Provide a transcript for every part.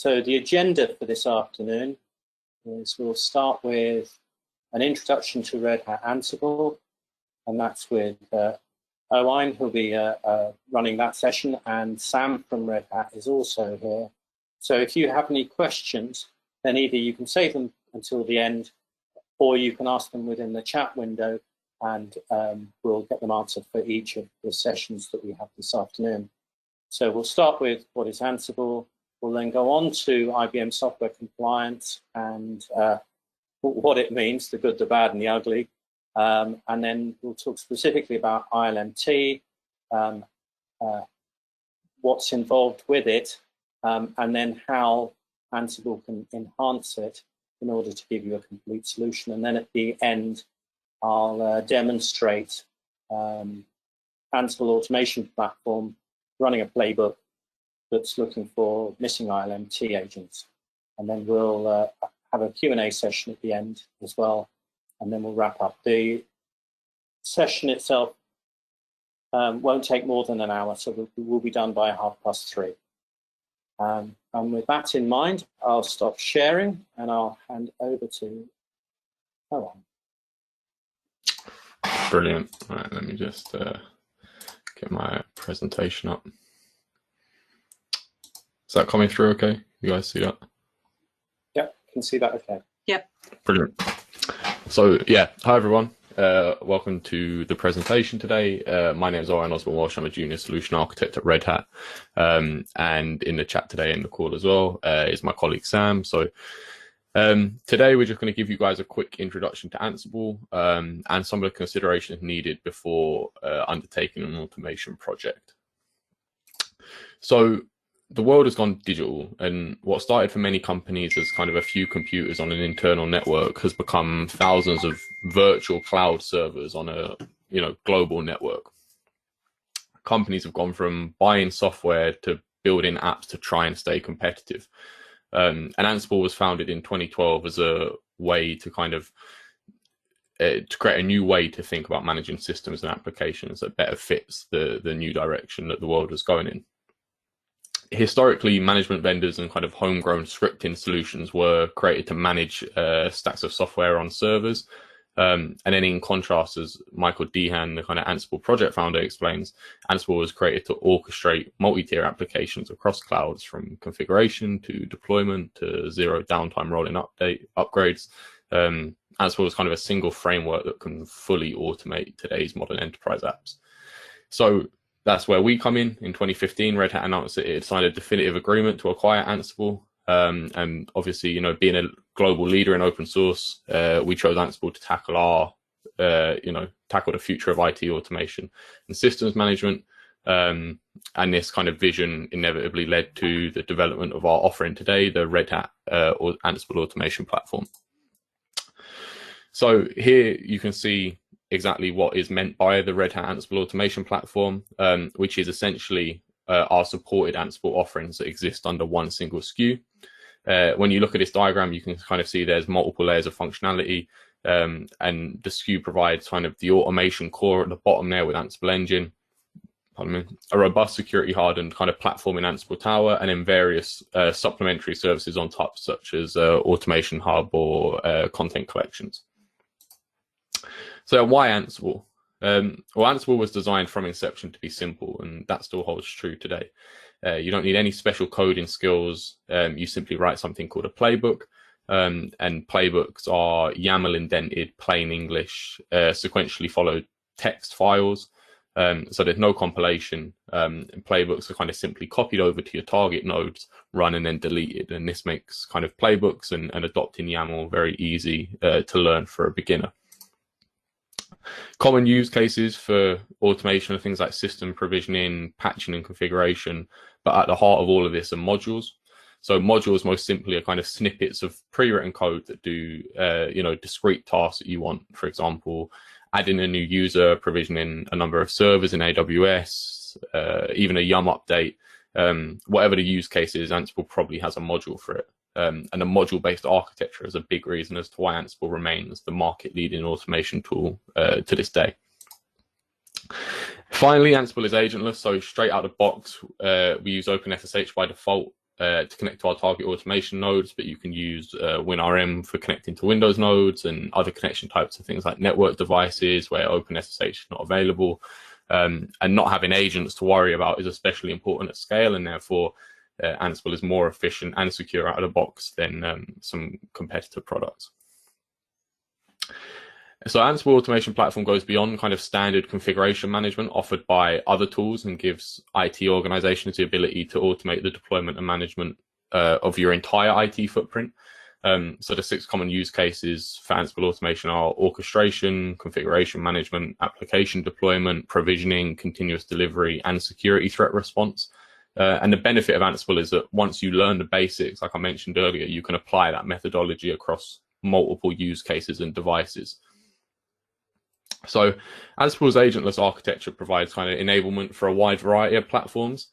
So the agenda for this afternoon is we'll start with an introduction to Red Hat Ansible, and that's with Owain, who'll be running that session, and Sam from Red Hat is also here. So if you have any questions, then either you can save them until the end, or you can ask them within the chat window, and we'll get them answered for each of the sessions that we have this afternoon. So we'll start with what is Ansible. We'll then go on to IBM software compliance and what it means, the good, the bad, and the ugly. And then we'll talk specifically about ILMT, what's involved with it, and then how Ansible can enhance it in order to give you a complete solution. And then at the end, I'll demonstrate Ansible Automation Platform running a playbook that's looking for missing ILMT agents. And then we'll have a Q&A session at the end as well. And then we'll wrap up. The session itself won't take more than an hour, so we'll be done by 3:30. And with that in mind, I'll stop sharing and I'll hand over to Owain. Brilliant. All right, let me just get my presentation up. Is that coming through okay? You guys see that? Yep, can see that okay. Yep. Brilliant. So yeah, hi everyone. Welcome to the presentation today. My name is Owain Osborne-Walsh. I'm a junior solution architect at Red Hat. And in the chat today in the call as well is my colleague Sam. So today we're just going to give you guys a quick introduction to Ansible and some of the considerations needed before undertaking an automation project. So the world has gone digital, and what started for many companies as kind of a few computers on an internal network has become thousands of virtual cloud servers on a global network. Companies have gone from buying software to building apps to try and stay competitive. And Ansible was founded in 2012 as a way to kind of to create a new way to think about managing systems and applications that better fits the new direction that the world was going in. Historically, management vendors and kind of homegrown scripting solutions were created to manage stacks of software on servers. And then in contrast, as Michael Dehan, the kind of Ansible project founder, explains, Ansible was created to orchestrate multi-tier applications across clouds, from configuration to deployment to zero downtime rolling upgrades. Ansible is kind of a single framework that can fully automate today's modern enterprise apps. So that's where we come in. In 2015, Red Hat announced that it had signed a definitive agreement to acquire Ansible. And obviously, being a global leader in open source, we chose Ansible to tackle the future of IT automation and systems management. And this kind of vision inevitably led to the development of our offering today, the Red Hat Ansible Automation Platform. So here you can see exactly what is meant by the Red Hat Ansible Automation Platform, which is essentially our supported Ansible offerings that exist under one single SKU. When you look at this diagram, you can kind of see there's multiple layers of functionality, and the SKU provides kind of the automation core at the bottom there with Ansible Engine, a robust security hardened kind of platform in Ansible Tower, and then various supplementary services on top, such as Automation Hub or content collections. So why Ansible? Well, Ansible was designed from inception to be simple, and that still holds true today. You don't need any special coding skills. You simply write something called a playbook, and playbooks are YAML indented, plain English, sequentially followed text files. So there's no compilation. And playbooks are kind of simply copied over to your target nodes, run and then deleted. And this makes kind of playbooks and adopting YAML very easy to learn for a beginner. Common use cases for automation are things like system provisioning, patching and configuration, but at the heart of all of this are modules. So modules most simply are kind of snippets of pre-written code that do discrete tasks that you want. For example, adding a new user, provisioning a number of servers in AWS, even a Yum update, whatever the use case is, Ansible probably has a module for it. And a module-based architecture is a big reason as to why Ansible remains the market-leading automation tool to this day. Finally, Ansible is agentless, so straight out of the box, we use OpenSSH by default. to connect to our target automation nodes, but you can use WinRM for connecting to Windows nodes and other connection types of things like network devices where OpenSSH is not available. And not having agents to worry about is especially important at scale, and therefore Ansible is more efficient and secure out of the box than some competitor products. So Ansible Automation Platform goes beyond kind of standard configuration management offered by other tools and gives IT organizations the ability to automate the deployment and management of your entire IT footprint. So the 6 common use cases for Ansible Automation are orchestration, configuration management, application deployment, provisioning, continuous delivery, and security threat response. And the benefit of Ansible is that once you learn the basics, like I mentioned earlier, you can apply that methodology across multiple use cases and devices. So Ansible's agentless architecture provides kind of enablement for a wide variety of platforms,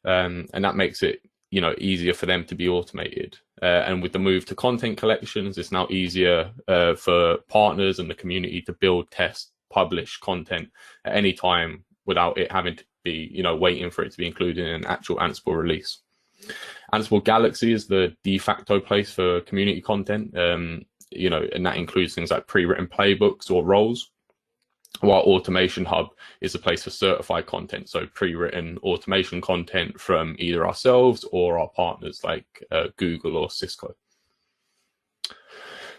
and that makes it, you know, easier for them to be automated. And with the move to content collections, it's now easier for partners and the community to build, test, publish content at any time without it having to be, you know, waiting for it to be included in an actual Ansible release. Ansible Galaxy is the de facto place for community content, you know, and that includes things like pre-written playbooks or roles, while Automation Hub is a place for certified content, so pre-written automation content from either ourselves or our partners like Google or Cisco.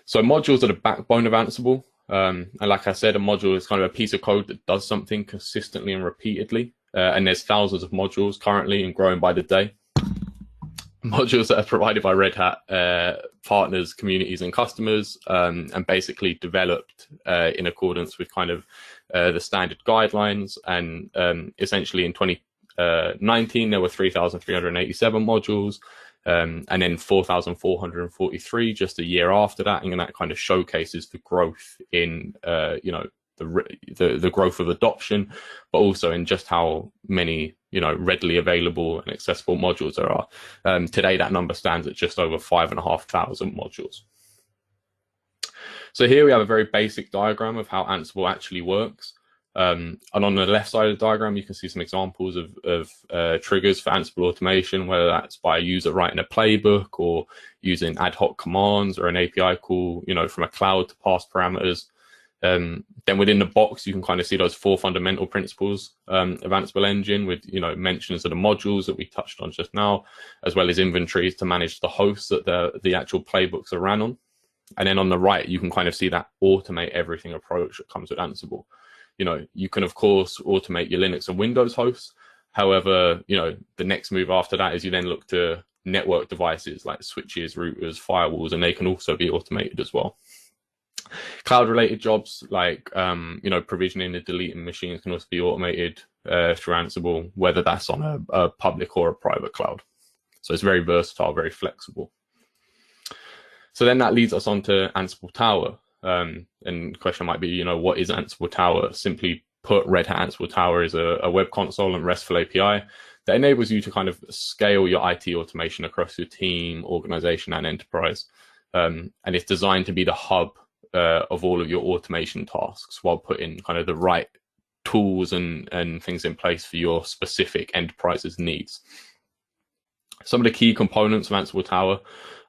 So modules are the backbone of Ansible. And like I said, a module is kind of a piece of code that does something consistently and repeatedly. And there's thousands of modules currently and growing by the day. Modules that are provided by Red Hat partners, communities, and customers, and basically developed in accordance with kind of the standard guidelines. And essentially in 2019, there were 3,387 modules, and then 4,443 just a year after that. And that kind of showcases the growth in, you know, the growth of adoption, but also in just how many, you know, readily available and accessible modules there are. Today, that number stands at just over 5,500 modules. So here we have a very basic diagram of how Ansible actually works. And on the left side of the diagram, you can see some examples of triggers for Ansible automation, whether that's by a user writing a playbook or using ad hoc commands or an API call, you know, from a cloud to pass parameters. Then within the box, you can kind of see those 4 fundamental principles of Ansible Engine with, you know, mentions of the modules that we touched on just now, as well as inventories to manage the hosts that the actual playbooks are ran on. And then on the right, you can kind of see that automate everything approach that comes with Ansible. You know, you can, of course, automate your Linux and Windows hosts. However, you know, the next move after that is you then look to network devices like switches, routers, firewalls, and they can also be automated as well. Cloud-related jobs like, you know, provisioning and deleting machines can also be automated through Ansible, whether that's on a public or a private cloud. So it's very versatile, very flexible. So then that leads us on to Ansible Tower. And the question might be, you know, what is Ansible Tower? Simply put, Red Hat Ansible Tower is a web console and RESTful API that enables you to kind of scale your IT automation across your team, organization, and enterprise. And it's designed to be the hub of all of your automation tasks while putting kind of the right tools and things in place for your specific enterprise's needs. Some of the key components of Ansible Tower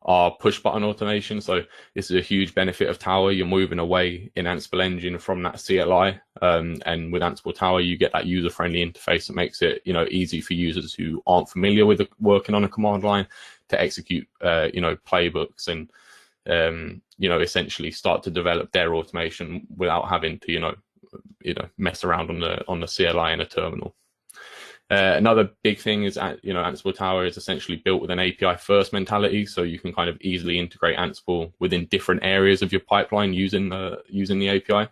are push button automation. So this is a huge benefit of Tower. You're moving away in Ansible Engine from that CLI. And with Ansible Tower, you get that user-friendly interface that makes it, you know, easy for users who aren't familiar with working on a command line to execute, you know, playbooks and, you know, essentially start to develop their automation without having to, you know, mess around on the CLI in a terminal. Another big thing is, you know, Ansible Tower is essentially built with an API first mentality, so you can kind of easily integrate Ansible within different areas of your pipeline using the API.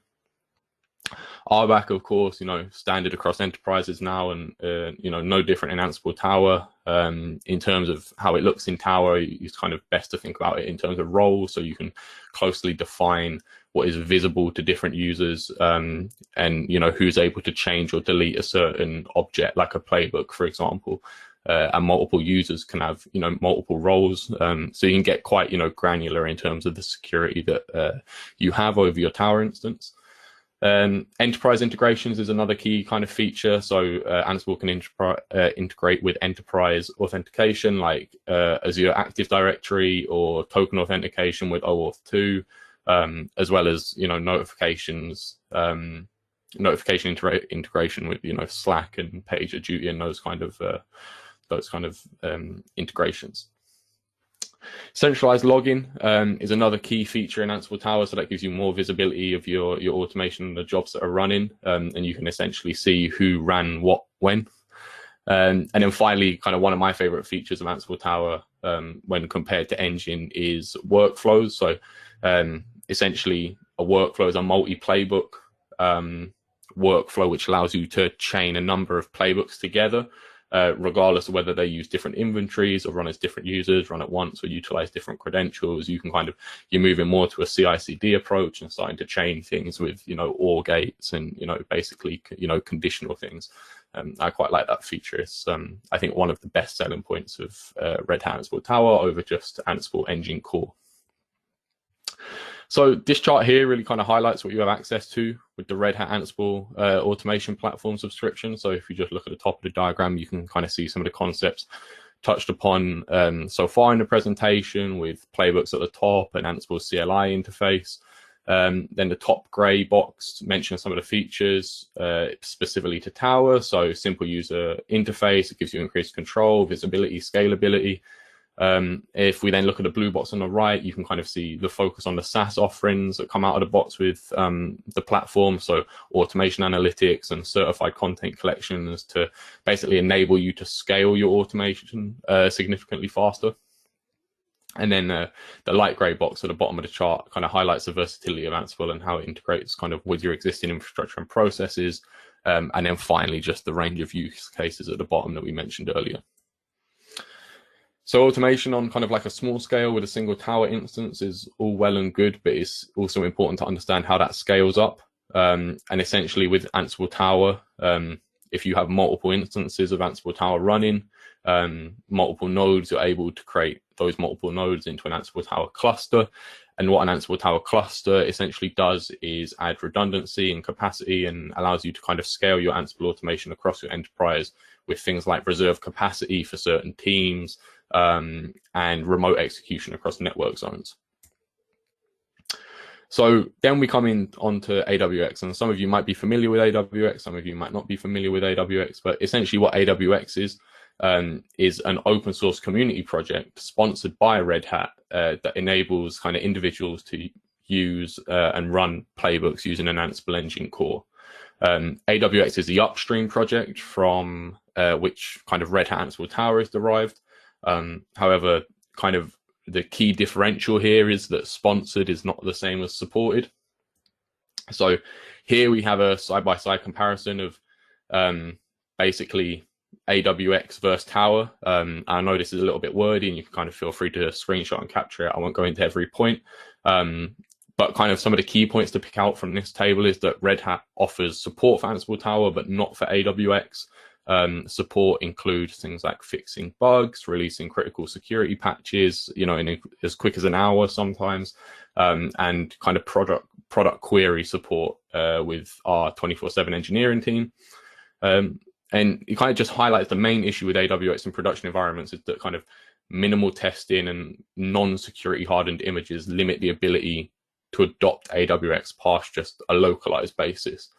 RBAC, of course, you know, standard across enterprises now, and you know, no different in Ansible Tower. In terms of how it looks in Tower, it's kind of best to think about it in terms of roles, so you can closely define what is visible to different users, and you know, who's able to change or delete a certain object, like a playbook, for example. And multiple users can have, you know, multiple roles, so you can get quite, you know, granular in terms of the security that you have over your Tower instance. Enterprise integrations is another key kind of feature. So Ansible can integrate with enterprise authentication, like Azure Active Directory or token authentication with OAuth 2, as well as notifications, integration with Slack and PagerDuty and those kind of integrations. Centralized logging is another key feature in Ansible Tower, so that gives you more visibility of your automation and the jobs that are running, and you can essentially see who ran what when. And then finally, kind of one of my favorite features of Ansible Tower when compared to Engine is workflows. So essentially a workflow is a multi-playbook workflow which allows you to chain a number of playbooks together, regardless of whether they use different inventories or run as different users, run at once, or utilize different credentials. You can you're moving more to a CI/CD approach and starting to chain things with, OR gates and, basically, conditional things. I quite like that feature. It's, I think, one of the best selling points of Red Hat Ansible Tower over just Ansible Engine Core. So this chart here really kind of highlights what you have access to with the Red Hat Ansible automation platform subscription. So if you just look at the top of the diagram, you can kind of see some of the concepts touched upon so far in the presentation, with playbooks at the top and Ansible CLI interface. Then the top gray box mentions some of the features specifically to Tower. So simple user interface, it gives you increased control, visibility, scalability. If we then look at the blue box on the right, you can kind of see the focus on the SaaS offerings that come out of the box with the platform. So automation analytics and certified content collections to basically enable you to scale your automation significantly faster. And then the light gray box at the bottom of the chart kind of highlights the versatility of Ansible and how it integrates kind of with your existing infrastructure and processes. And then finally, just the range of use cases at the bottom that we mentioned earlier. So automation on kind of like a small scale with a single Tower instance is all well and good, but it's also important to understand how that scales up. And essentially with Ansible Tower, if you have multiple instances of Ansible Tower running, multiple nodes, you're able to create those multiple nodes into an Ansible Tower cluster. And what an Ansible Tower cluster essentially does is add redundancy and capacity and allows you to kind of scale your Ansible automation across your enterprise with things like reserve capacity for certain teams, and remote execution across network zones. So then we come onto AWX, and some of you might be familiar with AWX, some of you might not be familiar with AWX, but essentially what AWX is an open source community project sponsored by Red Hat that enables kind of individuals to use and run playbooks using an Ansible Engine core. AWX is the upstream project from which kind of Red Hat Ansible Tower is derived. However, kind of the key differential here is that sponsored is not the same as supported. So here we have a side-by-side comparison of basically AWX versus Tower. I know this is a little bit wordy and you can kind of feel free to screenshot and capture it. I won't go into every point. But kind of some of the key points to pick out from this table is that Red Hat offers support for Ansible Tower, but not for AWX. Support includes things like fixing bugs, releasing critical security patches, in as quick as an hour sometimes, and kind of product query support with our 24/7 engineering team. And it kind of just highlights the main issue with AWX in production environments is that kind of minimal testing and non-security hardened images limit the ability to adopt AWX past just a localized basis.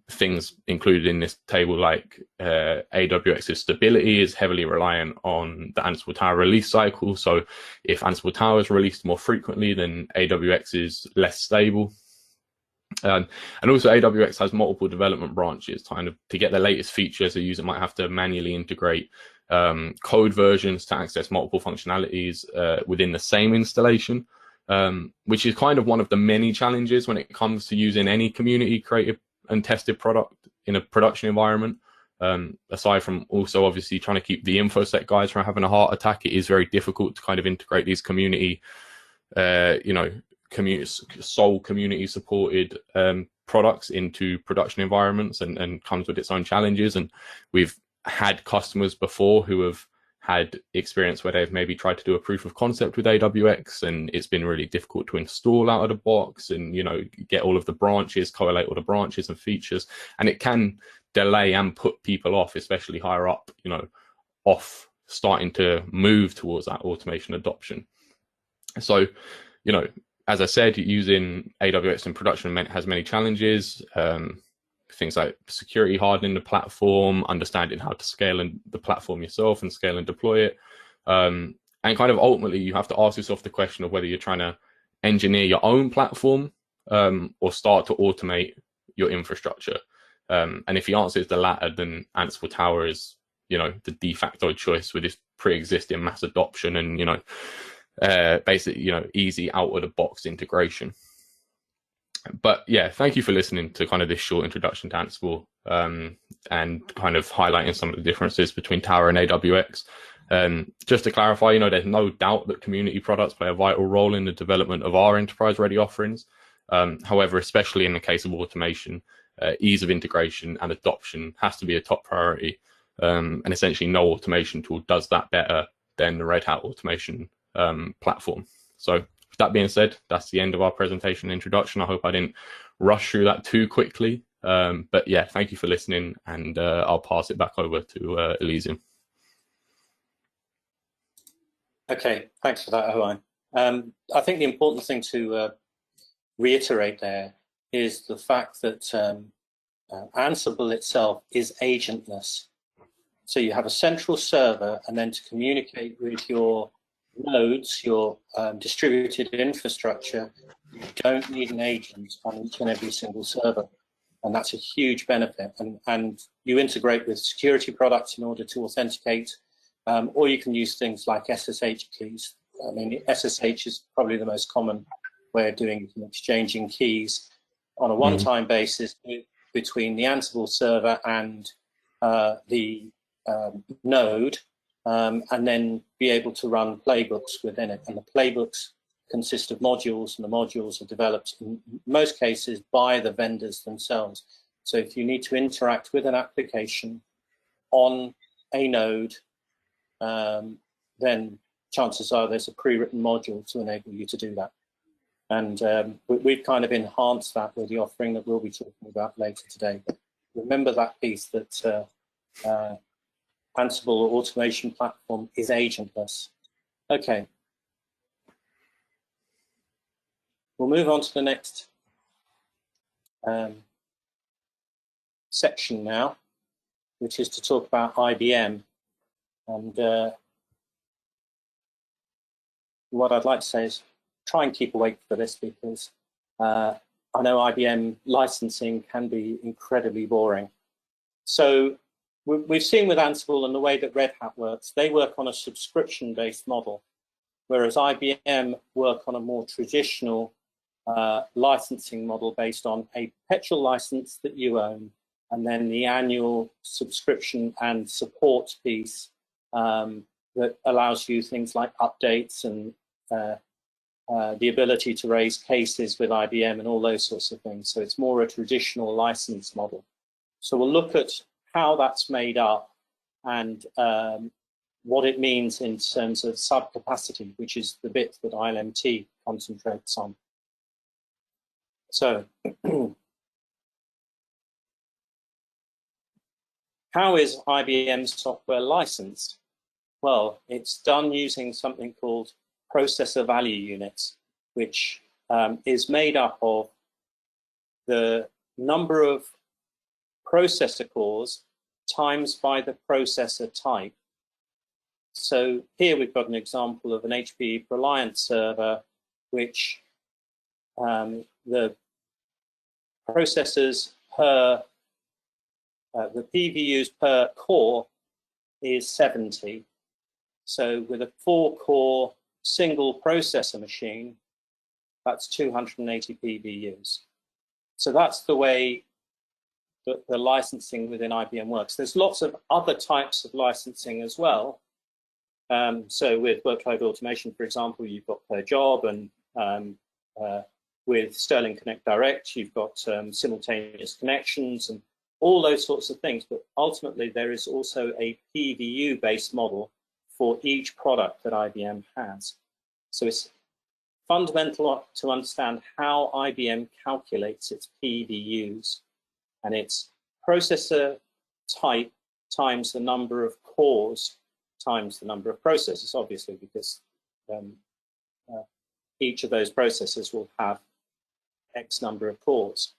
Things included in this table like AWX's stability is heavily reliant on the Ansible Tower release cycle. So if Ansible Tower is released more frequently, then AWX is less stable. And also AWX has multiple development branches. Kind of to get the latest features, a user might have to manually integrate code versions to access multiple functionalities within the same installation. Which is kind of one of the many challenges when it comes to using any community created and tested product in a production environment. Aside from also obviously trying to keep the InfoSec guys from having a heart attack, it is very difficult to kind of integrate these community supported products into production environments and comes with its own challenges. And we've had customers before who have had experience where they've maybe tried to do a proof of concept with AWX and it's been really difficult to install out of the box and, you know, get all of the branches, correlate all the branches and features. And it can delay and put people off, especially higher up, you know, off starting to move towards that automation adoption. So, you know, as I said, using AWX in production has many challenges. Things like security hardening the platform, understanding how to scale the platform yourself and scale and deploy it. And kind of ultimately, you have to ask yourself the question of whether you're trying to engineer your own platform or start to automate your infrastructure. And if the answer is the latter, then Ansible Tower is, you know, the de facto choice with this pre-existing mass adoption and, you know, basically, you know, easy out of the box integration. But yeah, thank you for listening to kind of this short introduction to Ansible and kind of highlighting some of the differences between Tower and AWX. Just to clarify, you know, there's no doubt that community products play a vital role in the development of our enterprise-ready offerings. However, especially in the case of automation, ease of integration and adoption has to be a top priority. And essentially no automation tool does that better than the Red Hat automation platform. So with that being said, that's the end of our presentation introduction. I hope I didn't rush through that too quickly. But yeah, thank you for listening, and I'll pass it back over to Elyzium. Okay, thanks for that, Owen. I think the important thing to reiterate there is the fact that Ansible itself is agentless. So you have a central server, and then to communicate with your nodes, your distributed infrastructure, you don't need an agent on each and every single server. And that's a huge benefit. And you integrate with security products in order to authenticate, or you can use things like SSH keys. I mean, SSH is probably the most common way of doing exchanging keys on a one-time basis between the Ansible server and the node, and then be able to run playbooks within it. And the playbooks consist of modules, and the modules are developed in most cases by the vendors themselves. So if you need to interact with an application on a node, then chances are there's a pre-written module to enable you to do that. And we've kind of enhanced that with the offering that we'll be talking about later today. But remember that piece that Ansible automation platform is agentless. Okay. We'll move on to the next section now, which is to talk about IBM. And what I'd like to say is try and keep awake for this, because I know IBM licensing can be incredibly boring. So we've seen with Ansible and the way that Red Hat works, they work on a subscription-based model, whereas IBM work on a more traditional licensing model based on a perpetual license that you own, and then the annual subscription and support piece that allows you things like updates and the ability to raise cases with IBM and all those sorts of things. So it's more a traditional license model. So we'll look at how that's made up and what it means in terms of SubCapacity, which is the bit that ILMT concentrates on. So how is IBM software licensed? Well, it's done using something called processor value units, which is made up of the number of processor cores times by the processor type. So here we've got an example of an HPE Reliant server, which the processors per, the PVUs per core is 70. So with a 4-core single processor machine, that's 280 PVUs. So that's the way that the licensing within IBM works. There's lots of other types of licensing as well. So with workload automation, for example, you've got per job, and with Sterling Connect Direct, you've got simultaneous connections and all those sorts of things. But ultimately, there is also a PVU-based model for each product that IBM has. So it's fundamental to understand how IBM calculates its PVUs, and it's processor type times the number of cores times the number of processors, obviously, because each of those processors will have X number of cores.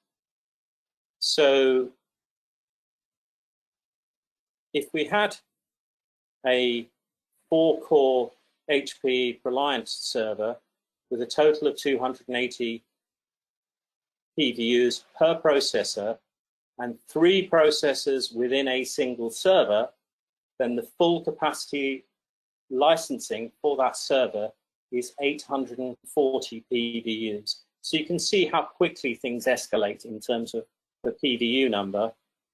So if we had a 4-core HP Reliant server with a total of 280 PVUs per processor and 3 processors within a single server, then the full capacity licensing for that server is 840 PVUs. So you can see how quickly things escalate in terms of the PVU number,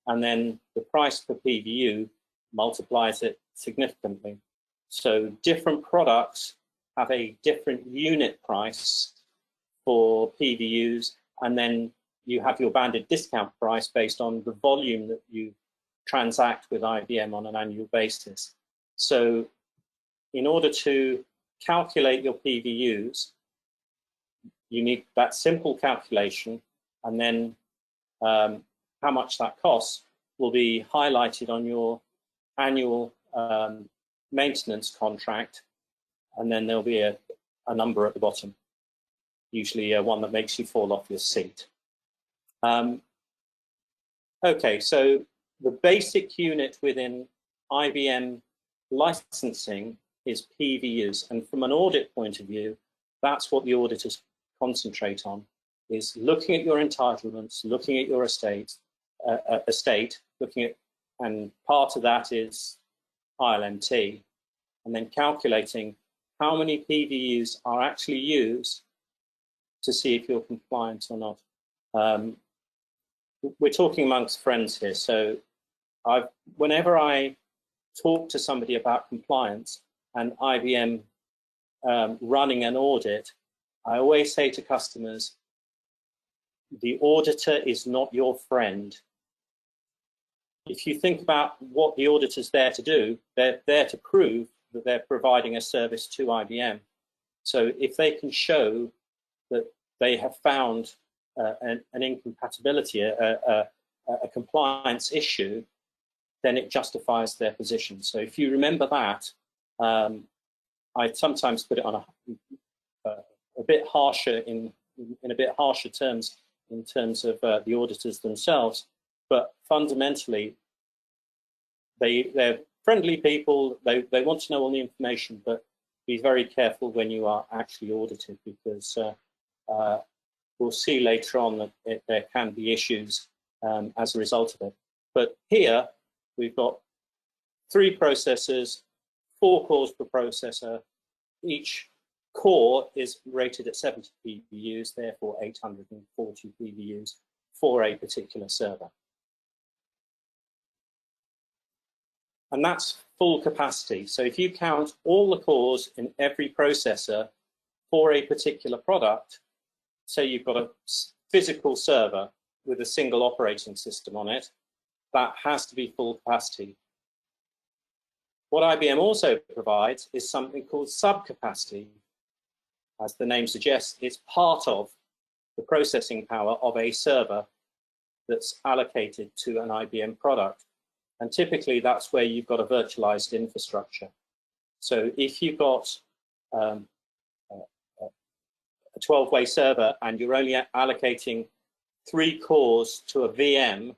and then the price per PVU multiplies it significantly. So different products have a different unit price for PVUs, and then you have your banded discount price based on the volume that you transact with IBM on an annual basis. So in order to calculate your PVUs, you need that simple calculation, and then how much that costs will be highlighted on your annual maintenance contract, and then there'll be a number at the bottom, usually one that makes you fall off your seat. Okay, so the basic unit within IBM licensing is PVUs, and from an audit point of view, that's what the auditors concentrate on, is looking at your entitlements, looking at your estate, looking at, and part of that is ILMT, and then calculating how many PVUs are actually used to see if you're compliant or not. We're talking amongst friends here, so whenever I talk to somebody about compliance and IBM running an audit, I always say to customers, the auditor is not your friend. If you think about what the auditor's there to do, they're there to prove that they're providing a service to IBM. So if they can show that they have found an incompatibility, a compliance issue, then it justifies their position. So if you remember that, I sometimes put it on a bit harsher in a bit harsher terms in terms of the auditors themselves, but fundamentally they're friendly people. They want to know all the information, but be very careful when you are actually audited, because we'll see later on that there can be issues as a result of it. But here we've got 3 processors, 4 cores per processor. Each core is rated at 70 PVUs, therefore 840 PVUs for a particular server. And that's full capacity. So if you count all the cores in every processor for a particular product, say you've got a physical server with a single operating system on it, that has to be full capacity. What IBM also provides is something called SubCapacity. As the name suggests, it's part of the processing power of a server that's allocated to an IBM product. And typically that's where you've got a virtualized infrastructure. So if you've got a 12-way server and you're only allocating 3 cores to a VM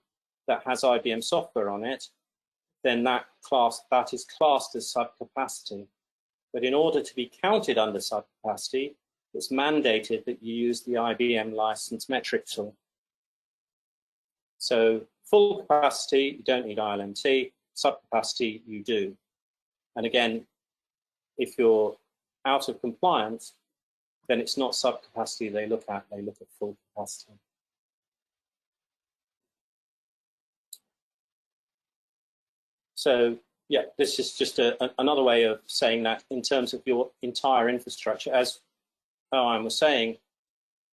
that has IBM software on it, then that is classed as subcapacity. But in order to be counted under subcapacity, it's mandated that you use the IBM license metric tool. So full capacity, you don't need ILMT. Subcapacity, you do. And again, if you're out of compliance, then it's not subcapacity they look at full capacity. So yeah, this is just another way of saying that in terms of your entire infrastructure. As I was saying,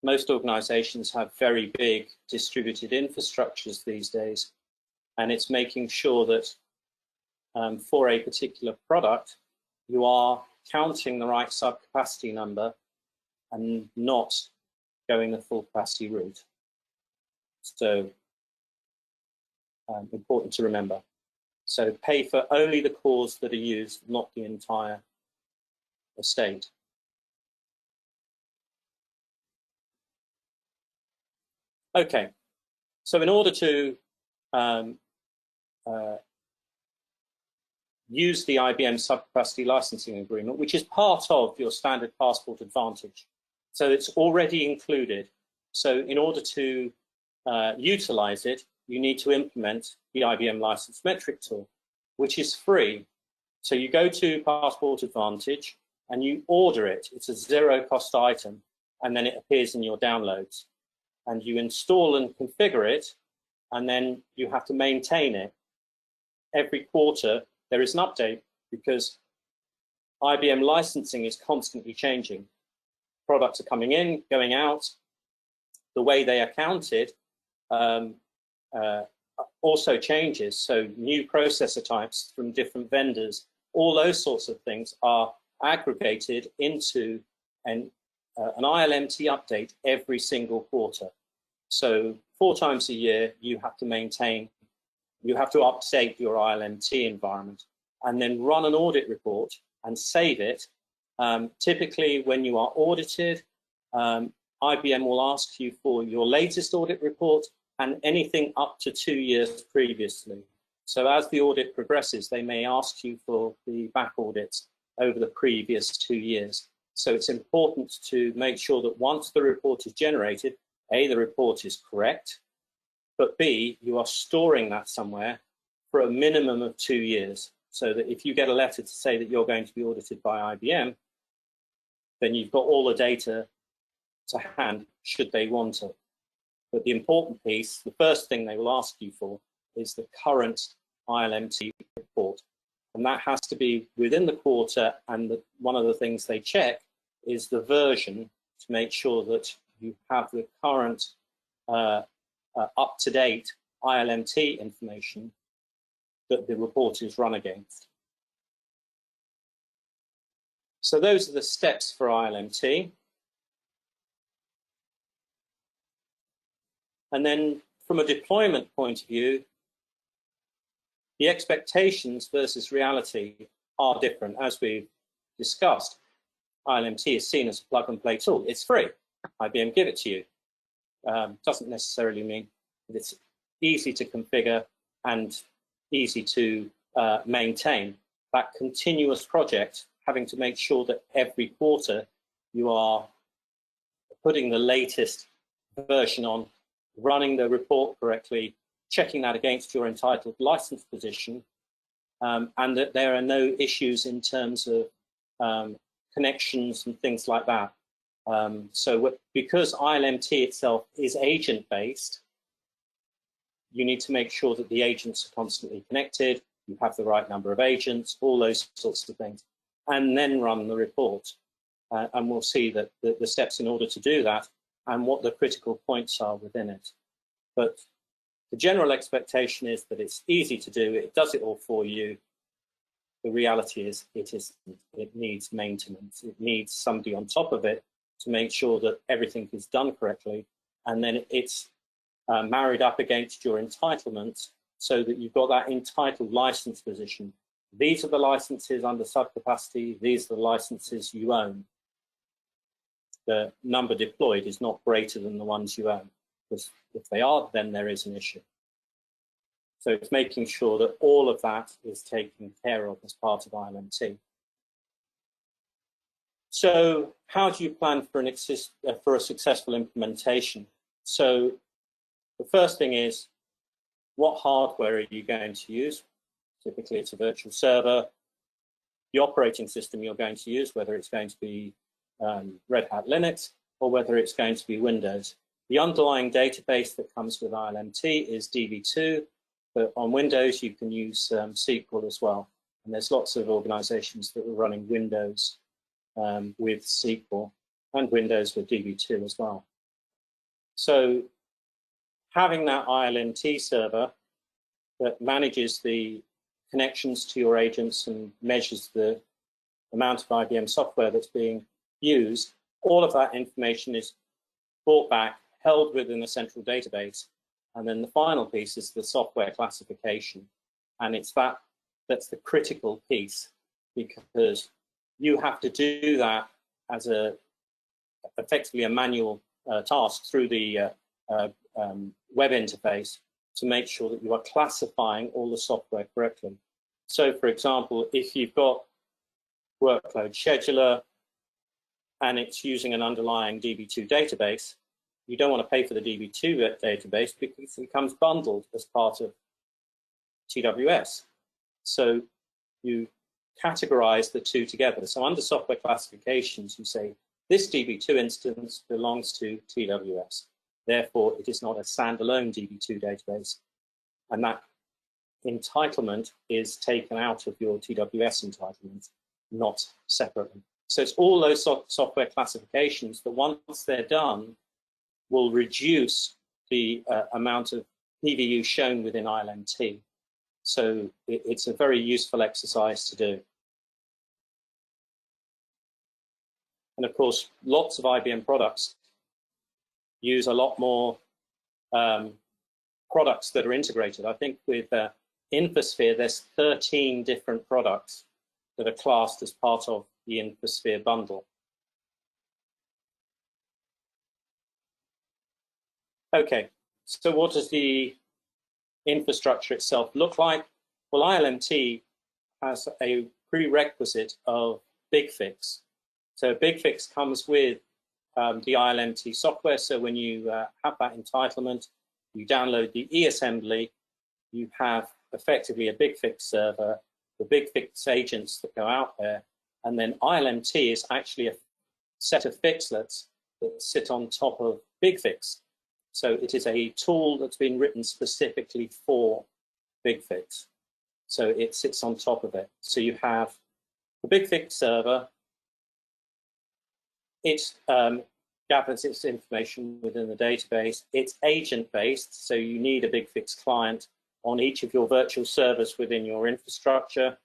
most organizations have very big distributed infrastructures these days, and it's making sure that for a particular product, you are counting the right subcapacity number and not going the full capacity route. So important to remember. So pay for only the cores that are used, not the entire estate. Okay, so in order to use the IBM SubCapacity licensing agreement, which is part of your standard Passport Advantage. So it's already included. So in order to utilize it, you need to implement the IBM License Metric tool, which is free. So you go to Passport Advantage and you order it. It's a zero-cost item, and then it appears in your downloads. And you install and configure it, and then you have to maintain it. Every quarter, there is an update because IBM licensing is constantly changing. Products are coming in, going out. The way they are counted also changes. So new processor types from different vendors, all those sorts of things are aggregated into an ILMT update every single quarter. So 4 times a year, you have to maintain, you have to update your ILMT environment and then run an audit report and save it. Typically, when you are audited, IBM will ask you for your latest audit report and anything up to 2 years previously. So as the audit progresses, they may ask you for the back audits over the previous 2 years. So it's important to make sure that once the report is generated, A, the report is correct, but B, you are storing that somewhere for a minimum of 2 years. So that if you get a letter to say that you're going to be audited by IBM, then you've got all the data to hand should they want it. But the important piece, the first thing they will ask you for is the current ILMT report. And that has to be within the quarter, and one of the things they check is the version to make sure that you have the current up-to-date ILMT information that the report is run against. So those are the steps for ILMT. And then from a deployment point of view, the expectations versus reality are different. As we've discussed, ILMT is seen as a plug-and-play tool. It's free. IBM give it to you. Doesn't necessarily mean that it's easy to configure and easy to maintain. That continuous project, having to make sure that every quarter you are putting the latest version on, running the report correctly, checking that against your entitled license position, and that there are no issues in terms of connections and things like that. So because ILMT itself is agent-based, you need to make sure that the agents are constantly connected, you have the right number of agents, all those sorts of things, and then run the report. And we'll see that the steps in order to do that and what the critical points are within it. But the general expectation is that it's easy to do, it does it all for you. The reality is it needs maintenance. It needs somebody on top of it to make sure that everything is done correctly, and then it's married up against your entitlements so that you've got that entitled license position. These are the licenses under subcapacity, these are the licenses you own. The number deployed is not greater than the ones you own, because if they are, then there is an issue. So it's making sure that all of that is taken care of as part of ILMT. So how do you plan for a successful implementation? So the first thing is, what hardware are you going to use? Typically it's a virtual server. The operating system you're going to use, whether it's going to be Red Hat Linux or whether it's going to be Windows. The underlying database that comes with ILMT is DB2, but on Windows you can use SQL as well. And there's lots of organizations that are running Windows with SQL and Windows with DB2 as well. So having that ILMT server that manages the connections to your agents and measures the amount of IBM software that's being used, all of that information is brought back, held within a central database. And then the final piece is the software classification. And it's that's the critical piece, because you have to do that as effectively a manual task through the web interface to make sure that you are classifying all the software correctly. So, for example, if you've got workload scheduler and it's using an underlying DB2 database, you don't want to pay for the DB2 database because it comes bundled as part of TWS. So you categorize the two together. So under software classifications, you say, this DB2 instance belongs to TWS. Therefore, it is not a standalone DB2 database. And that entitlement is taken out of your TWS entitlement, not separately. So it's all those software classifications that once they're done will reduce the amount of PVU shown within ILMT. So it's a very useful exercise to do. And of course, lots of IBM products use a lot more products that are integrated. I think with InfoSphere, there's 13 different products that are classed as part of the InfoSphere bundle. Okay, so what does the infrastructure itself look like? Well, ILMT has a prerequisite of BigFix. So BigFix comes with the ILMT software. So when you have that entitlement, you download the eAssembly, you have effectively a BigFix server, the BigFix agents that go out there, and then ILMT is actually a set of fixlets that sit on top of BigFix. So it is a tool that's been written specifically for BigFix. So it sits on top of it. So you have the BigFix server. It gathers its information within the database. It's agent-based, so you need a BigFix client on each of your virtual servers within your infrastructure.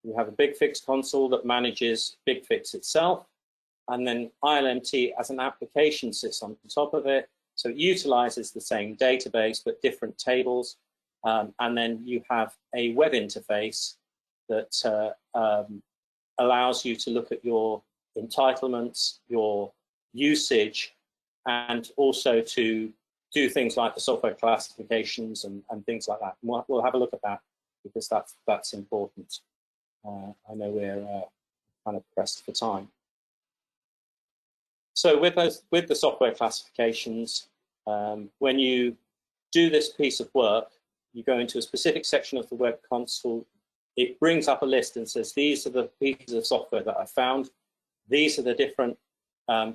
You have a BigFix console that manages BigFix itself, and then ILMT as an application sits on top of it. So it utilizes the same database, but different tables. And then you have a web interface that allows you to look at your entitlements, your usage, and also to do things like the software classifications and things like that. We'll have a look at that because that's important. I know we're kind of pressed for time. So with the software classifications, when you do this piece of work, you go into a specific section of the web console. It brings up a list and says, these are the pieces of software that I found. These are the different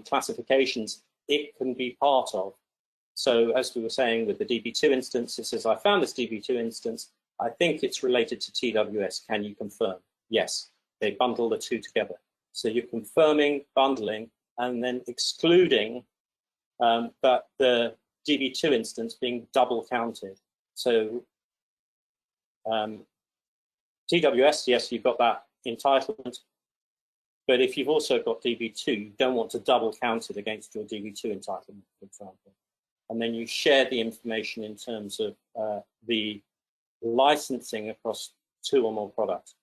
classifications it can be part of. So as we were saying with the DB2 instance, it says, I found this DB2 instance. I think it's related to TWS. Can you confirm? Yes, they bundle the two together. So you're confirming, bundling, and then excluding that the DB2 instance being double counted. So TWS, yes, you've got that entitlement, but if you've also got DB2, you don't want to double count it against your DB2 entitlement, for example. And then you share the information in terms of the licensing across two or more products.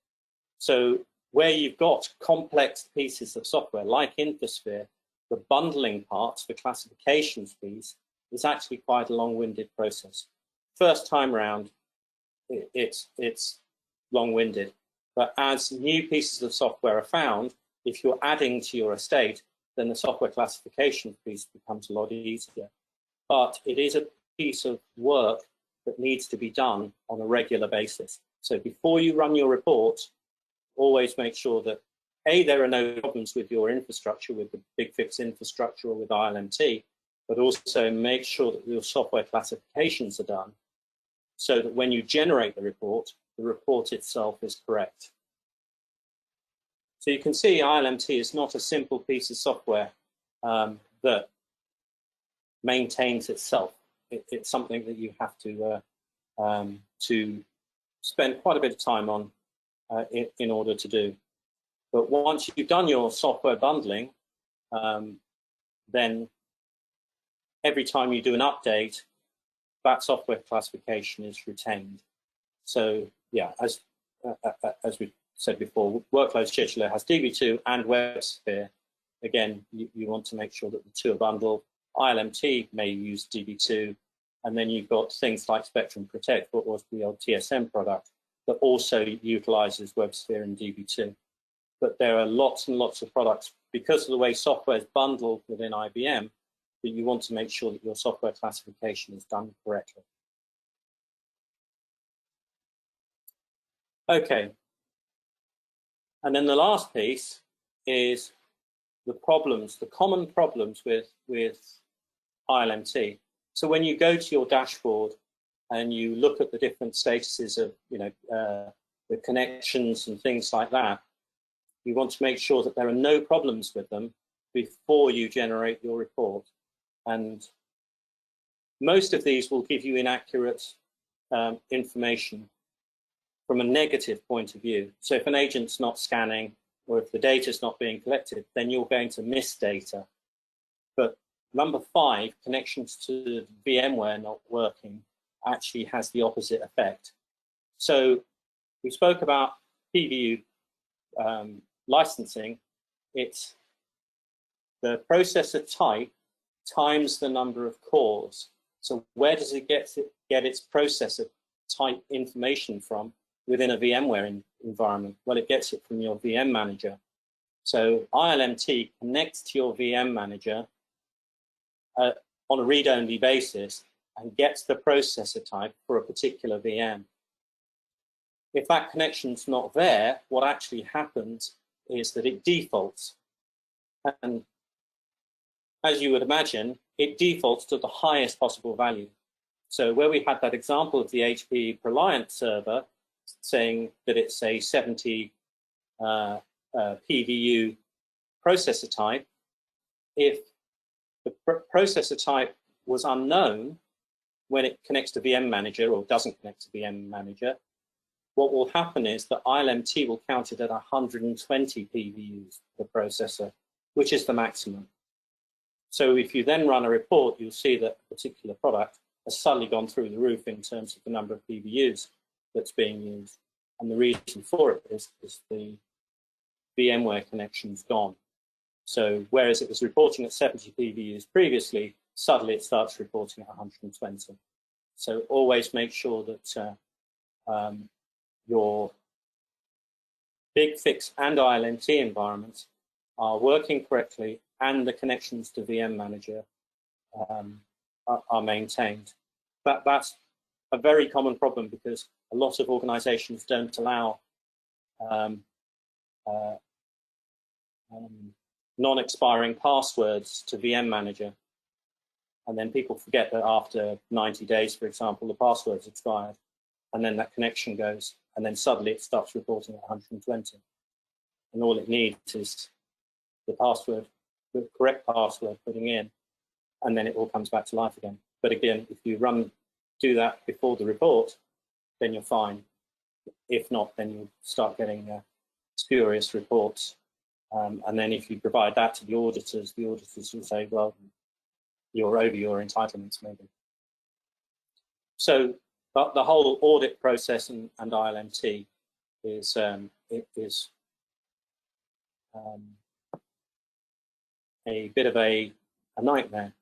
So where you've got complex pieces of software like InfoSphere, the bundling part, the classifications piece, is actually quite a long-winded process. First time round, it's long-winded. But as new pieces of software are found, if you're adding to your estate, then the software classification piece becomes a lot easier. But it is a piece of work that needs to be done on a regular basis. So before you run your report, always make sure that A, there are no problems with your infrastructure, with the BigFix infrastructure or with ILMT, but also make sure that your software classifications are done so that when you generate the report itself is correct. So you can see ILMT is not a simple piece of software that maintains itself. It's something that you have to spend quite a bit of time on in order to do. But once you've done your software bundling, then every time you do an update, that software classification is retained. So yeah, as we said before, Workload Scheduler has DB2 and WebSphere. Again, you want to make sure that the two are bundled. ILMT may use DB2, and then you've got things like Spectrum Protect, what was the old TSM product, that also utilizes WebSphere and DB2. But there are lots and lots of products, because of the way software is bundled within IBM, that you want to make sure that your software classification is done correctly. Okay. And then the last piece is the problems, the common problems with ILMT. So when you go to your dashboard and you look at the different statuses of, the connections and things like that, you want to make sure that there are no problems with them before you generate your report. And most of these will give you inaccurate information from a negative point of view. So if an agent's not scanning, or if the data's not being collected, then you're going to miss data. But number 5, connections to VMware not working, actually has the opposite effect. So we spoke about PVU licensing. It's the processor type times the number of cores. So where does it get its processor type information from within a VMware environment? Well, it gets it from your VM manager. So ILMT connects to your VM manager on a read-only basis and gets the processor type for a particular VM. If that connection's not there, what actually happens is that it defaults. And as you would imagine, it defaults to the highest possible value. So where we had that example of the HP Reliant server saying that it's a 70 PVU processor type, if the processor type was unknown when it connects to VM Manager or doesn't connect to VM Manager, what will happen is that ILMT will count it at 120 PVUs per processor, which is the maximum. So if you then run a report, you'll see that a particular product has suddenly gone through the roof in terms of the number of PVUs that's being used. And the reason for it is the VMware connection's gone. So whereas it was reporting at 70 PVUs previously, suddenly it starts reporting at 120. So always make sure that your big fix and ILMT environments are working correctly and the connections to VM Manager are maintained. That's a very common problem because a lot of organizations don't allow non-expiring passwords to VM Manager. And then people forget that after 90 days, for example, the password's expired. And then that connection goes. And then suddenly it starts reporting at 120. And all it needs is the password, the correct password putting in, and then it all comes back to life again. But again, if you do that before the report, then you're fine. If not, then you'll start getting spurious reports. And then if you provide that to the auditors will say, well, you're over your entitlements maybe. So the whole audit process and ILMT is a bit of a nightmare.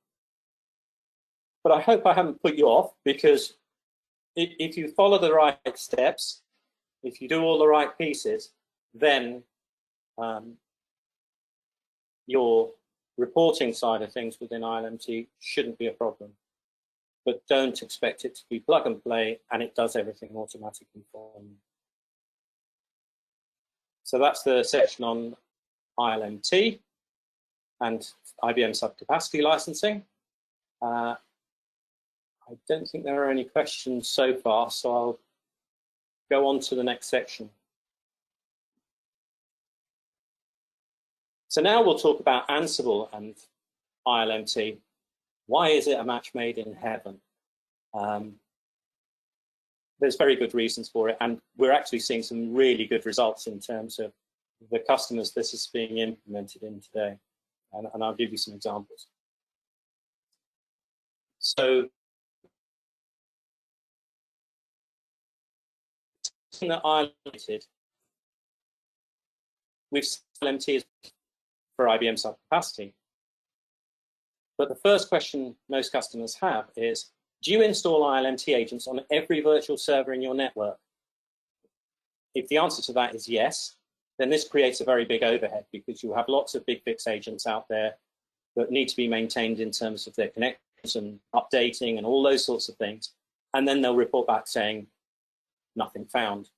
But I hope I haven't put you off, because if you follow the right steps, if you do all the right pieces, then your reporting side of things within ILMT shouldn't be a problem. But don't expect it to be plug and play and it does everything automatically for you. So that's the section on ILMT and IBM SubCapacity licensing. I don't think there are any questions so far, so I'll go on to the next section. So now we'll talk about Ansible and ILMT. Why is it a match made in heaven? There's very good reasons for it, and we're actually seeing some really good results in terms of the customers this is being implemented in today. And I'll give you some examples. So that I highlighted, we've ILMT for IBM SubCapacity. But the first question most customers have is, do you install ILMT agents on every virtual server in your network? If the answer to that is yes, then this creates a very big overhead, because you have lots of big fix agents out there that need to be maintained in terms of their connections and updating and all those sorts of things. And then they'll report back saying, nothing found.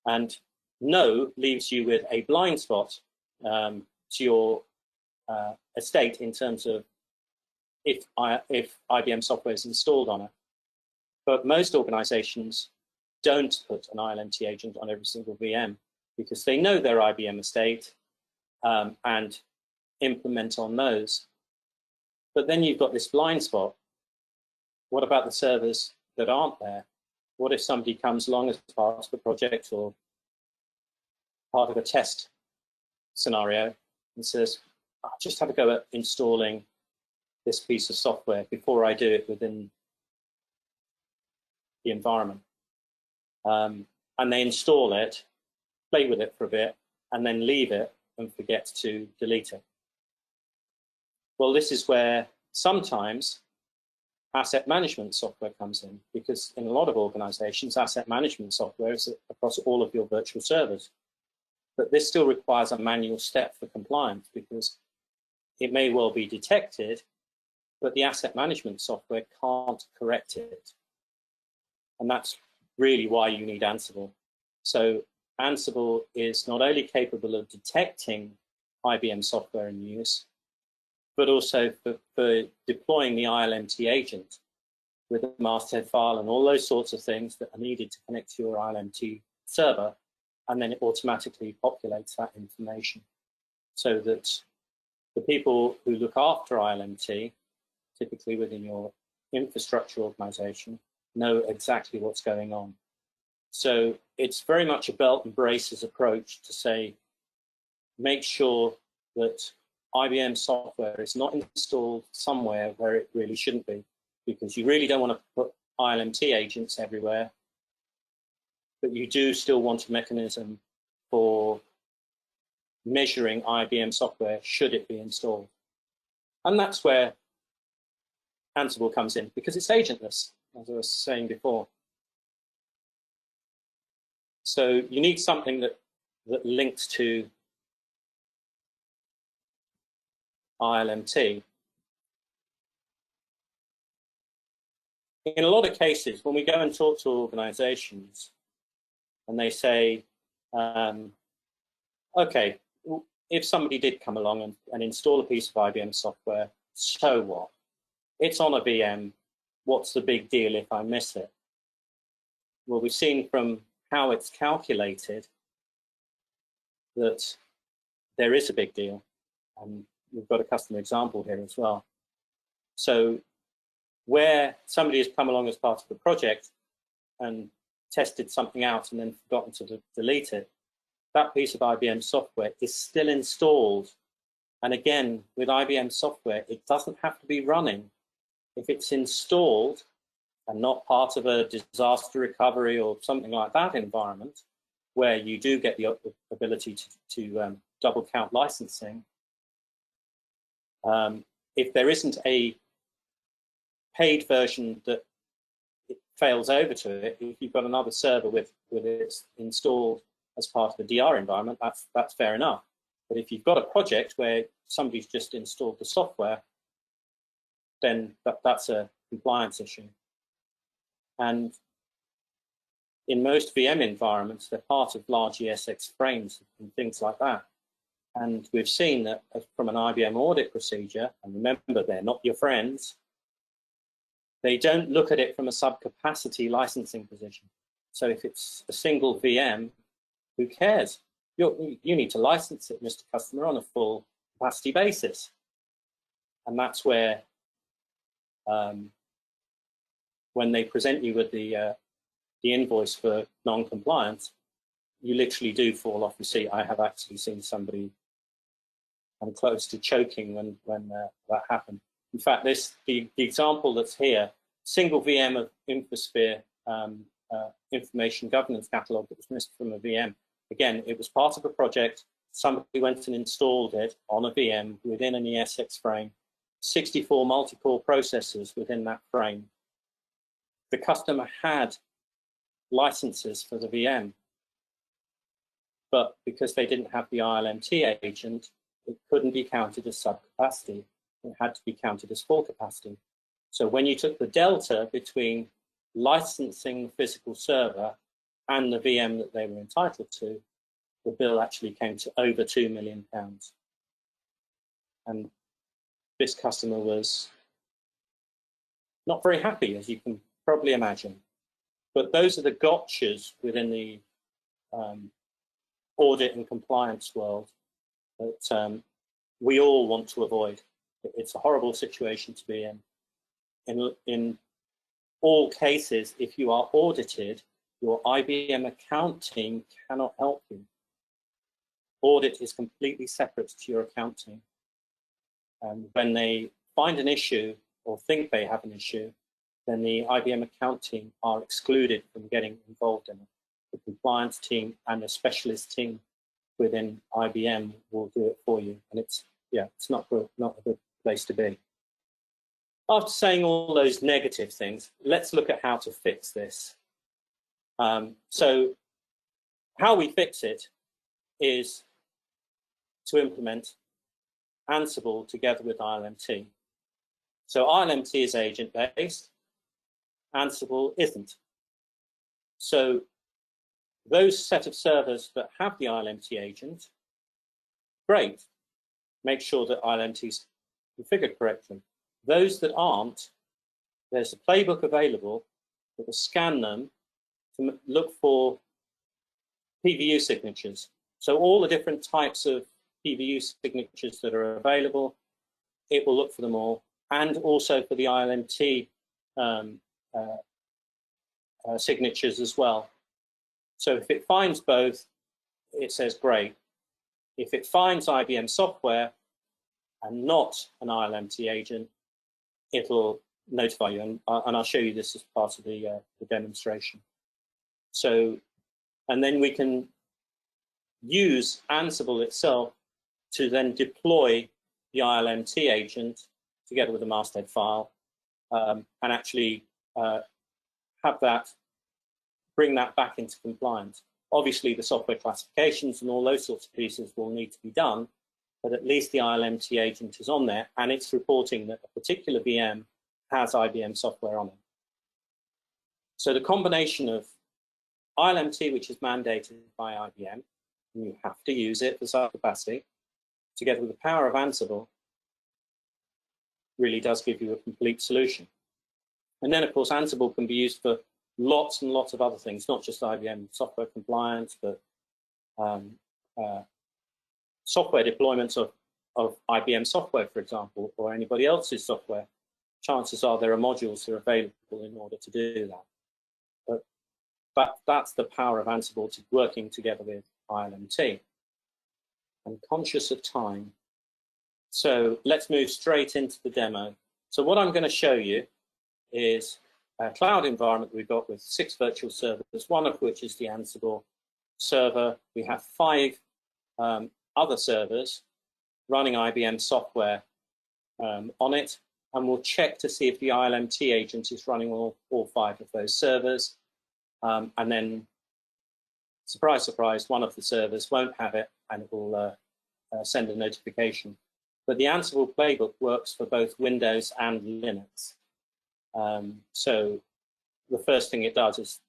And no leaves you with a blind spot to your estate in terms of if IBM software is installed on it. But most organizations don't put an ILMT agent on every single VM, because they know their IBM estate and implement on those. But then you've got this blind spot. What about the servers that aren't there? What if somebody comes along as part of the project or part of a test scenario and says, I just have a go at installing this piece of software before I do it within the environment. And they install it, play with it for a bit, and then leave it and forget to delete it. Well, this is where sometimes asset management software comes in, because in a lot of organizations, asset management software is across all of your virtual servers. But this still requires a manual step for compliance, because it may well be detected, but the asset management software can't correct it. And that's really why you need Ansible. So Ansible is not only capable of detecting IBM software in use, but also for deploying the ILMT agent with a masthead file and all those sorts of things that are needed to connect to your ILMT server, and then it automatically populates that information so that the people who look after ILMT, typically within your infrastructure organization, know exactly what's going on. So it's very much a belt and braces approach to say, make sure that IBM software is not installed somewhere where it really shouldn't be, because you really don't want to put ILMT agents everywhere, but you do still want a mechanism for measuring IBM software should it be installed. And that's where Ansible comes in, because it's agentless, as I was saying before. So you need something that links to ILMT. In a lot of cases, when we go and talk to organizations and they say, okay, if somebody did come along and install a piece of IBM software, so what? It's on a VM. What's the big deal if I miss it? Well, we've seen from how it's calculated that there is a big deal. And we've got a customer example here as well. So where somebody has come along as part of the project and tested something out and then forgotten to delete it, that piece of IBM software is still installed. And again, with IBM software, it doesn't have to be running. If it's installed and not part of a disaster recovery or something like that environment, where you do get the ability to double count licensing, if there isn't a paid version that it fails over to it, if you've got another server with it installed as part of the DR environment, that's fair enough. But if you've got a project where somebody's just installed the software, then that's a compliance issue. And in most VM environments, they're part of large ESX frames and things like that. And we've seen that from an IBM audit procedure, and remember, they're not your friends, they don't look at it from a SubCapacity licensing position. So if it's a single VM, who cares? You need to license it, Mr. Customer, on a full capacity basis. And that's where, when they present you with the invoice for non-compliance, you literally do fall off your seat. I have actually seen somebody come close to choking when that happened. In fact, the example that's here, single VM of InfoSphere information governance catalog that was missed from a VM. Again, it was part of a project. Somebody went and installed it on a VM within an ESX frame, 64 multi-core processors within that frame. The customer had licenses for the VM, but because they didn't have the ILMT agent, it couldn't be counted as subcapacity. It had to be counted as full capacity. So when you took the delta between licensing the physical server and the VM that they were entitled to, the bill actually came to over £2 million. And this customer was not very happy, as you can probably imagine. But those are the gotchas within the audit and compliance world that we all want to avoid. It's a horrible situation to be in. In all cases, if you are audited, your IBM account team cannot help you. Audit is completely separate to your account team. And when they find an issue or think they have an issue, then the IBM account team are excluded from getting involved in it. The compliance team and the specialist team within IBM will do it for you. And it's not a good place to be. After saying all those negative things, let's look at how to fix this. So how we fix it is to implement Ansible together with ILMT. So ILMT is agent-based, Ansible isn't. So those set of servers that have the ILMT agent, great. Make sure that ILMT is configured correctly. Those that aren't, there's a playbook available that will scan them to look for PVU signatures. So all the different types of PVU signatures that are available, it will look for them all, and also for the ILMT signatures as well. So if it finds both, it says great. If it finds IBM software and not an ILMT agent, it'll notify you, and I'll show you this as part of the demonstration. So, and then we can use Ansible itself to then deploy the ILMT agent together with the masthead file, and actually have that, bring that back into compliance. Obviously, the software classifications and all those sorts of pieces will need to be done, but at least the ILMT agent is on there, and it's reporting that a particular VM has IBM software on it. So the combination of ILMT, which is mandated by IBM, and you have to use it for subcapacity, together with the power of Ansible, really does give you a complete solution. And then, of course, Ansible can be used for lots and lots of other things, not just IBM software compliance, but software deployments of IBM software, for example, or anybody else's software. Chances are there are modules that are available in order to do that. But that's the power of Ansible working together with ILMT. I'm conscious of time, so let's move straight into the demo. So what I'm going to show you is a cloud environment we've got with 6 virtual servers, one of which is the Ansible server. We have 5 other servers running IBM software on it, and we'll check to see if the ILMT agent is running all 5 of those servers. And then, surprise, surprise, one of the servers won't have it, and it will send a notification. But the Ansible playbook works for both Windows and Linux. So the first thing it does is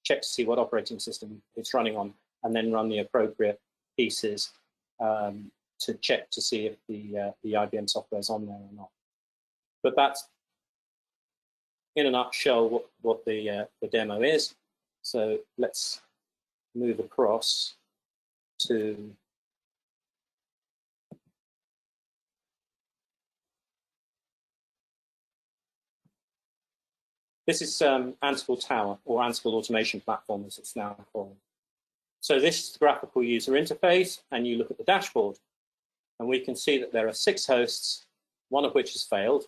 check to see what operating system it's running on, and then run the appropriate pieces to check to see if the IBM software is on there or not. But that's, in a nutshell, what the demo is. So let's move across to this is Ansible Tower, or Ansible Automation Platform as it's now called. So this is the graphical user interface, and you look at the dashboard, and we can see that there are 6 hosts, one of which has failed.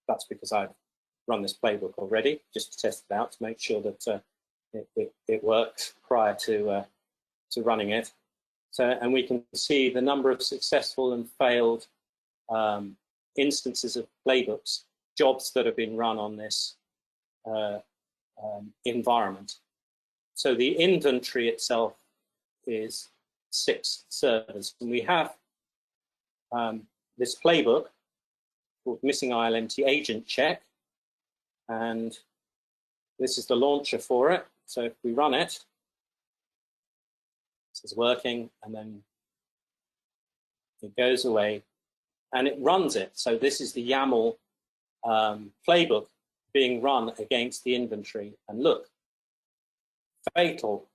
That's because I've run this playbook already, just to test it out, to make sure that it works prior to running it. So, and we can see the number of successful and failed instances of playbooks, jobs that have been run on this environment. So the inventory itself is 6 servers, and we have this playbook called Missing ILMT Agent Check, and this is the launcher for it. So if we run it, this is working, and then it goes away, and it runs it. So this is the YAML playbook being run against the inventory, and look, fatal.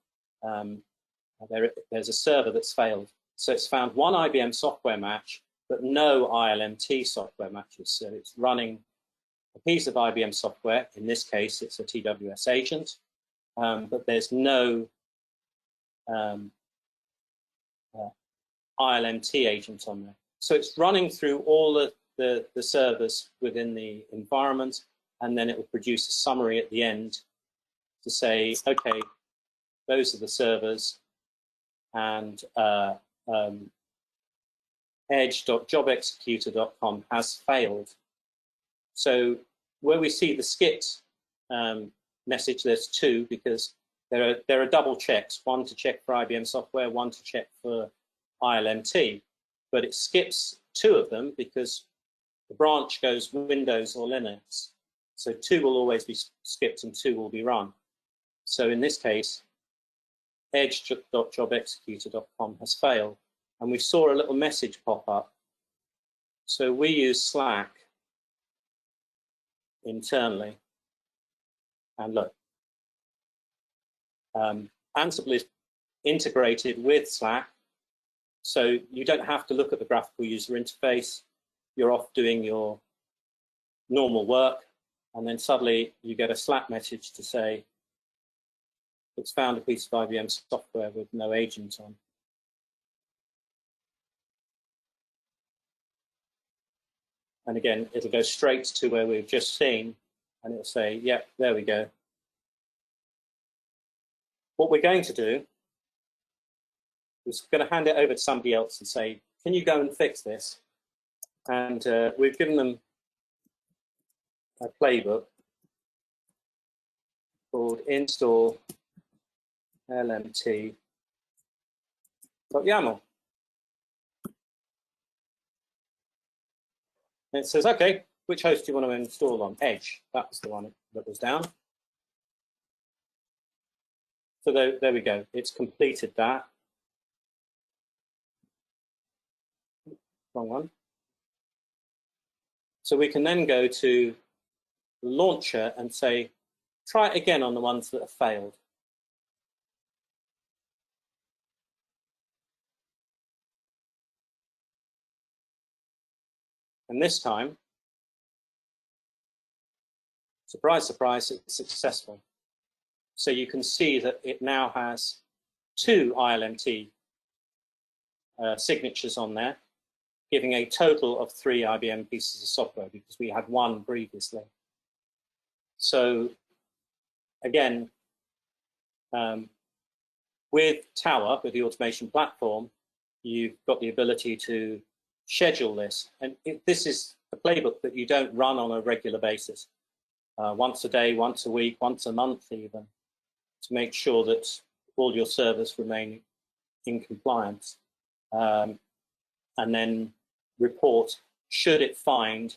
There's a server that's failed. So it's found one IBM software match, but no ILMT software matches. So it's running a piece of IBM software. In this case, it's a TWS agent, but there's no ILMT agent on there. So it's running through all the servers within the environment, and then it will produce a summary at the end to say, okay, those are the servers, and edge.jobexecutor.com has failed. So where we see the skipped message, there's 2, because there are double checks, one to check for IBM software, one to check for ILMT, but it skips 2 of them because the branch goes Windows or Linux. So 2 will always be skipped and 2 will be run. So in this case, edge.jobexecutor.com has failed, and we saw a little message pop up. So we use Slack internally, and look, Ansible is integrated with Slack, so you don't have to look at the graphical user interface. You're off doing your normal work, and then suddenly you get a Slack message to say, it's found a piece of IBM software with no agent on. And again, it'll go straight to where we've just seen, and it'll say, yep, there we go. What we're going to do is going to hand it over to somebody else and say, can you go and fix this? And we've given them a playbook called install LMT.yaml. And it says, okay, which host do you want to install on? Edge. That was the one that was down. So there we go. It's completed that. Wrong one. So we can then go to the launcher and say, try it again on the ones that have failed. And this time, surprise, surprise, it's successful. So you can see that it now has 2 ILMT signatures on there, giving a total of 3 IBM pieces of software, because we had 1 previously. So again, with Tower, with the automation platform, you've got the ability to schedule this. And this is a playbook that you don't run on a regular basis, once a day, once a week, once a month even, to make sure that all your servers remain in compliance. And then report, should it find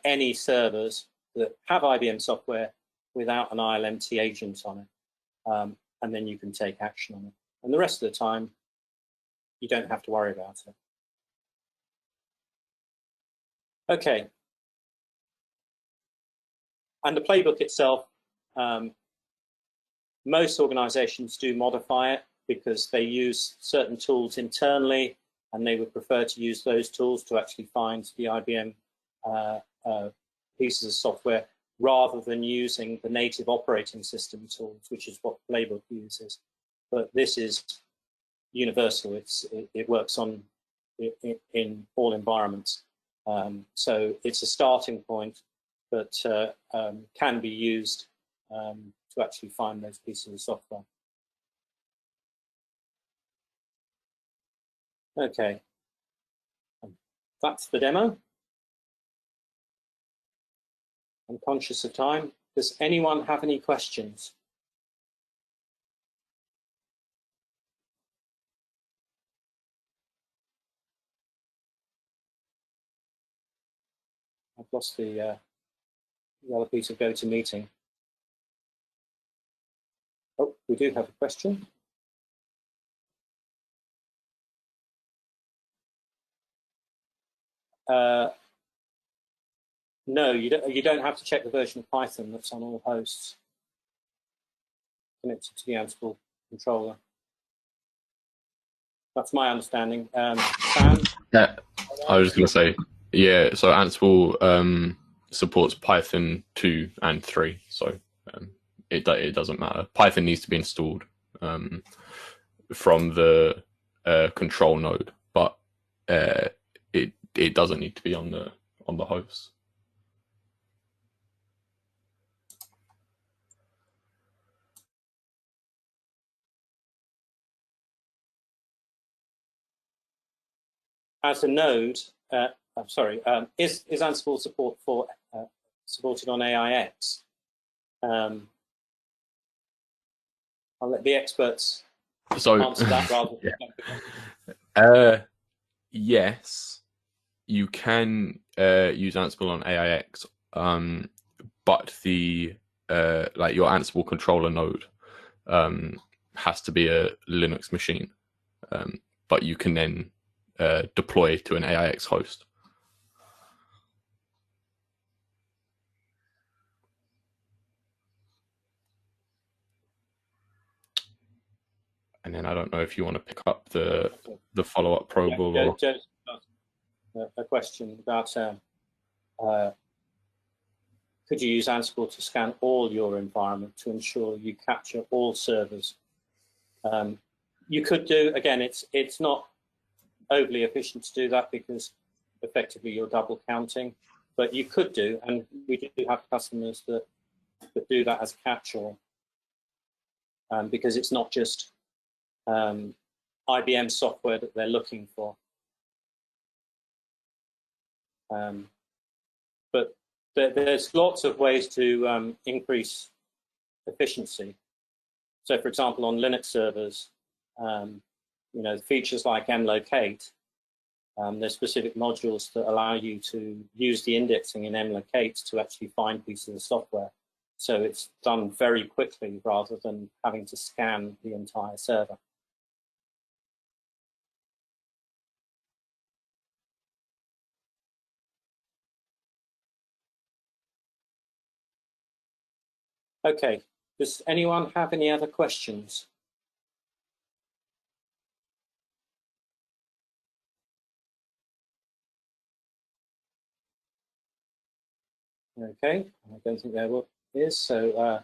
any servers that have IBM software without an ILMT agent on it. And then you can take action on it. And the rest of the time, you don't have to worry about it. Okay. And the playbook itself, most organizations do modify it because they use certain tools internally, and they would prefer to use those tools to actually find the IBM pieces of software rather than using the native operating system tools, which is what Playbook uses. but this is universal. It works on in all environments. So it's a starting point, but can be used to actually find those pieces of software. Okay, that's the demo. I'm conscious of time. Does anyone have any questions? I've lost the other piece of GoToMeeting. Oh, we do have a question. No, you don't have to check the version of Python that's on all hosts connected to the Ansible controller. That's my understanding. Sam? Yeah, I was just going to say, yeah, so Ansible supports Python 2 and 3, so it doesn't matter. Python needs to be installed from the control node, but it doesn't need to be on the host. As a node, I'm sorry, is Ansible support for supported on AIX? I'll let the experts answer that rather than yes, you can use Ansible on AIX, but the like your Ansible controller node has to be a Linux machine, but you can then deploy to an AIX host. And then I don't know if you want to pick up the follow-up probe or just a question about could you use Ansible to scan all your environment to ensure you capture all servers? You could do, again, it's not overly efficient to do that because effectively you're double counting, but you could do, and we do have customers that do that as catch-all, because it's not just IBM software that they're looking for. But there's lots of ways to increase efficiency. So, for example, on Linux servers, you know, features like mlocate, there's specific modules that allow you to use the indexing in mlocate to actually find pieces of software. So it's done very quickly rather than having to scan the entire server. Okay, does anyone have any other questions? Okay, I don't think there is. So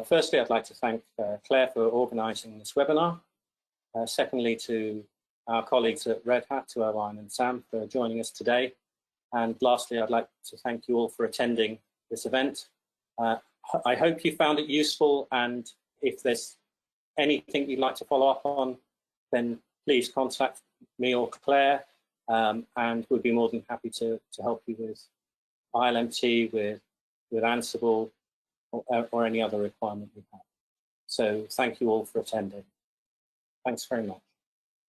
firstly, I'd like to thank Claire for organising this webinar. Secondly, to our colleagues at Red Hat, to Owen and Sam for joining us today. And lastly, I'd like to thank you all for attending this event. I hope you found it useful, and if there's anything you'd like to follow up on, then please contact me or Claire, and we'd be more than happy to help you with ILMT, with Ansible, or any other requirement you have. So thank you all for attending. Thanks very much.